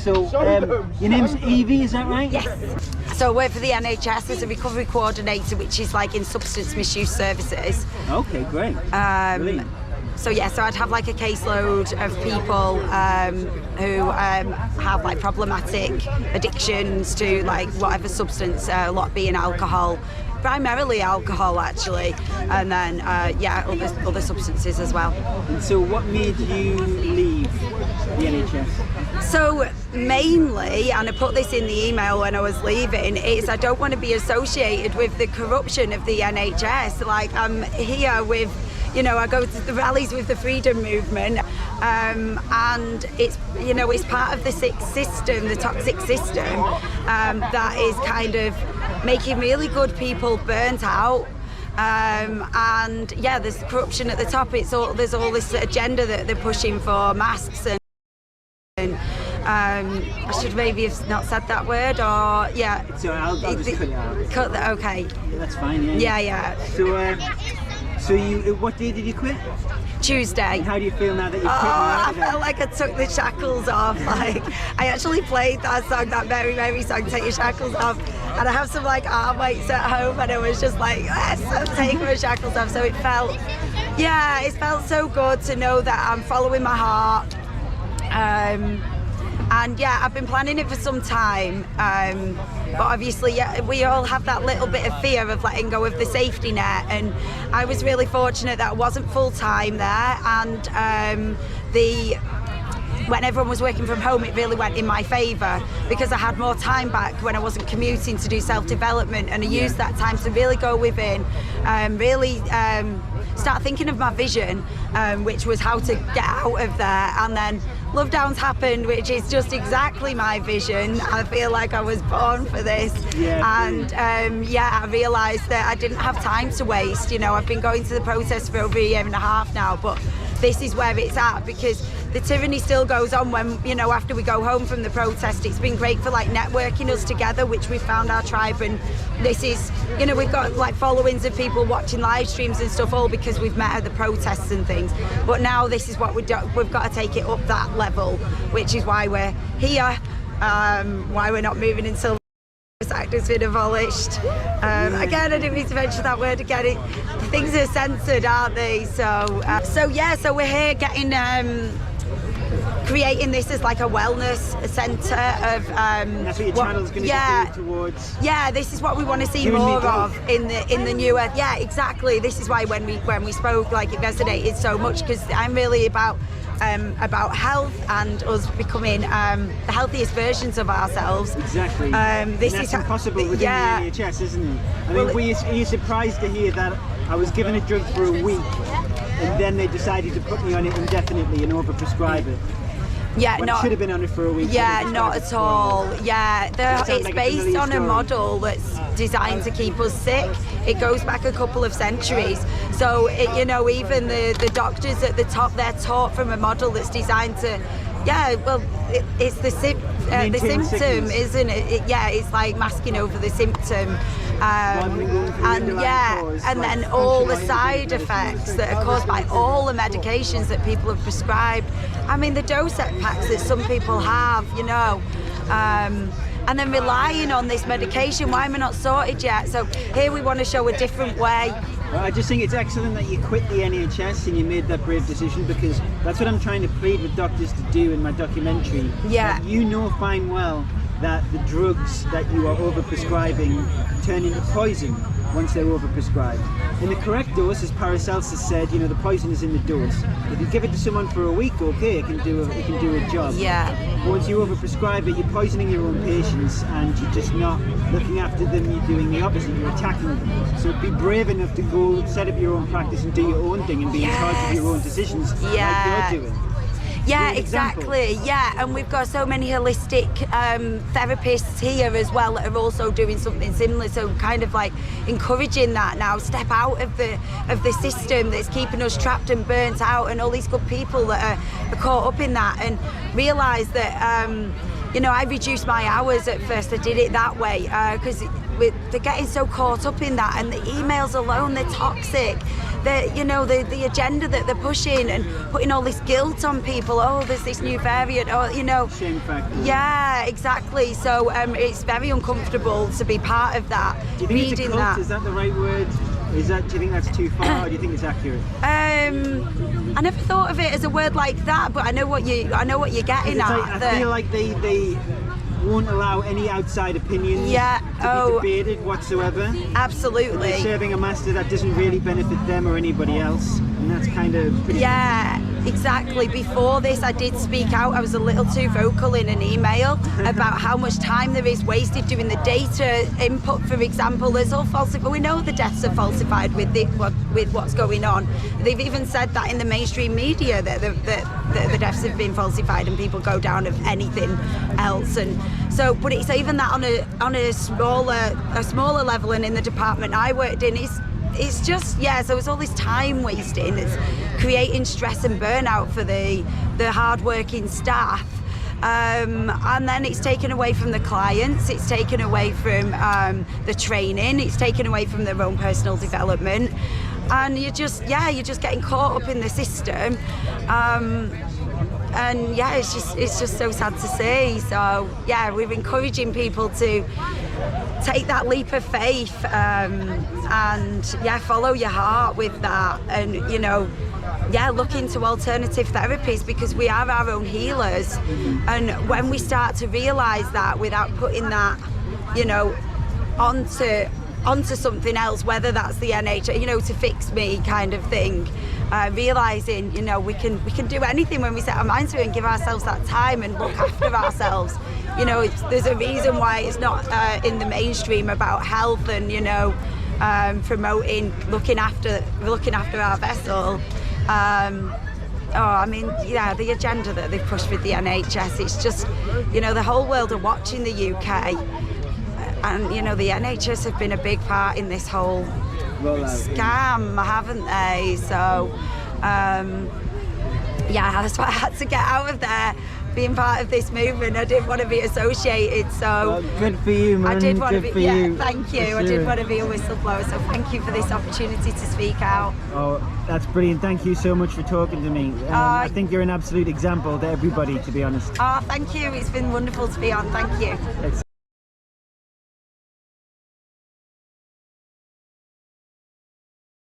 So, your name's Evie, is that right? Yes. So I work for the NHS as a recovery coordinator, which is like in substance misuse services. Okay, great. Brilliant. So yeah, so I'd have like a caseload of people who have like problematic addictions to like whatever substance, a lot being alcohol, primarily alcohol actually, and then yeah, other substances as well. And so what made you leave the NHS? So mainly, and I put this in the email when I was leaving, is I don't want to be associated with the corruption of the NHS. Like I'm here with, you know, I go to the rallies with the freedom movement, and it's, you know, it's part of the sick system, the toxic system, that is kind of making really good people burnt out. And yeah, there's corruption at the top. There's all this agenda that they're pushing for masks and I should maybe have not said that word, or yeah. So I'll just cut it out. Cut that, okay. Yeah, that's fine. Yeah. Yeah. So you, what day did you quit? Tuesday. And how do you feel now that you've quit? I felt like I took the shackles off. Like I actually played that song, that Mary Mary song, Take Your Shackles Off, and I have some like arm weights at home, and I was just like, yes, I'm taking my shackles off. So it felt so good to know that I'm following my heart. And yeah, I've been planning it for some time, but obviously yeah, we all have that little bit of fear of letting go of the safety net, and I was really fortunate that I wasn't full-time there, and when everyone was working from home, it really went in my favour because I had more time back when I wasn't commuting to do self-development, and I used that time to really go within, really start thinking of my vision, which was how to get out of there. And then Love Downs happened, which is just exactly my vision. I feel like I was born for this. Yeah, I realised that I didn't have time to waste. You know, I've been going to the protest for over a year and a half now, but this is where it's at, because the tyranny still goes on when, you know, after we go home from the protest. It's been great for like networking us together, which we found our tribe, and this is, you know, we've got like followings of people watching live streams and stuff, all because we've met at the protests and things. But now this is what we've got to take it up that level, which is why we're here, why we're not moving until the Act has been abolished. Again, I didn't mean to mention that word again. Things are censored, aren't they? So so we're here getting creating this as like a wellness centre of that's what your channel's going to go towards. Yeah, this is what we want to see more of in the newer. Yeah, exactly. This is why when we spoke, like, it resonated so much, because I'm really about health and us becoming the healthiest versions of ourselves. Exactly. This is impossible within the NHS, isn't it? I mean, are you surprised to hear that I was given a drug for a week and then they decided to put me on it indefinitely and overprescribe it? Yeah, I should have been on it for a week. Yeah, not at all. Yeah, it's based on a model that's designed to keep us sick. It goes back a couple of centuries. So, you know, even the doctors at the top, they're taught from a model that's designed to, it's the symptom, isn't it? Yeah, it's like masking over the symptom. And then all the side effects that are caused by all the medications that people have prescribed. I mean, the dose packs that some people have, you know, and then relying on this medication. Why am I not sorted yet? So here we want to show a different way. Well, I just think it's excellent that you quit the NHS and you made that brave decision, because that's what I'm trying to plead with doctors to do in my documentary. Yeah. That you know fine well that the drugs that you are overprescribing turn into poison once they're overprescribed. In the correct dose, as Paracelsus said, you know, the poison is in the dose. If you give it to someone for a week, okay, it can do a job. Yeah. But once you overprescribe it, you're poisoning your own patients, and you're just not looking after them. You're doing the opposite. You're attacking them. So be brave enough to go set up your own practice and do your own thing and be in charge of your own decisions, like you're doing. Yeah, exactly. Yeah, and we've got so many holistic therapists here as well that are also doing something similar. So kind of like encouraging that now, step out of the system that's keeping us trapped and burnt out, and all these good people that are caught up in that, and realise that you know, I reduced my hours at first. I did it that way because they're getting so caught up in that, and the emails alone, they're toxic. the agenda that they're pushing and putting all this guilt on people. Oh, there's this new variant, or shame factor. Yeah, exactly. So it's very uncomfortable to be part of that. Do you think reading it's a cult? that. Is that the right word? Do you think that's too far, or do you think it's accurate? I never thought of it as a word like that, but I know what you're getting at. I feel like they won't allow any outside opinions to be debated whatsoever. Absolutely. They're serving a master that doesn't really benefit them or anybody else, and that's kind of pretty. Yeah, exactly. Before this, I did speak out. I was a little too vocal in an email about how much time there is wasted doing the data input. For example, there's all falsified. We know the deaths are falsified with what's going on. They've even said that in the mainstream media that the deaths have been falsified and people go down of anything else. And so, but it's even that on a smaller level, and in the department I worked in, it's just so it's all this time wasting. It's creating stress and burnout for the hard-working staff. And then it's taken away from the clients, it's taken away from the training, it's taken away from their own personal development, and you're just getting caught up in the system. And it's just so sad to see. So we're encouraging people to take that leap of faith and follow your heart with that, and look into alternative therapies, because we are our own healers. And when we start to realise that without putting that onto something else, whether that's the NHS, to fix me kind of thing, realising, we can do anything when we set our minds to it and give ourselves that time and look after ourselves. There's a reason why it's not in the mainstream about health and, promoting looking after our vessel. The agenda that they've pushed with the NHS, it's just, the whole world are watching the UK. And, the NHS have been a big part in this whole scam, haven't they? So, that's why I had to get out of there. Being part of this movement, I didn't want to be associated. So, well, good for you, man. I did want good to for be. you. Thank you. For I sure. did want to be a whistleblower. So, thank you for this opportunity to speak out. Oh, that's brilliant. Thank you so much for talking to me. I think you're an absolute example to everybody, to be honest. Oh, thank you. It's been wonderful to be on. Thank you.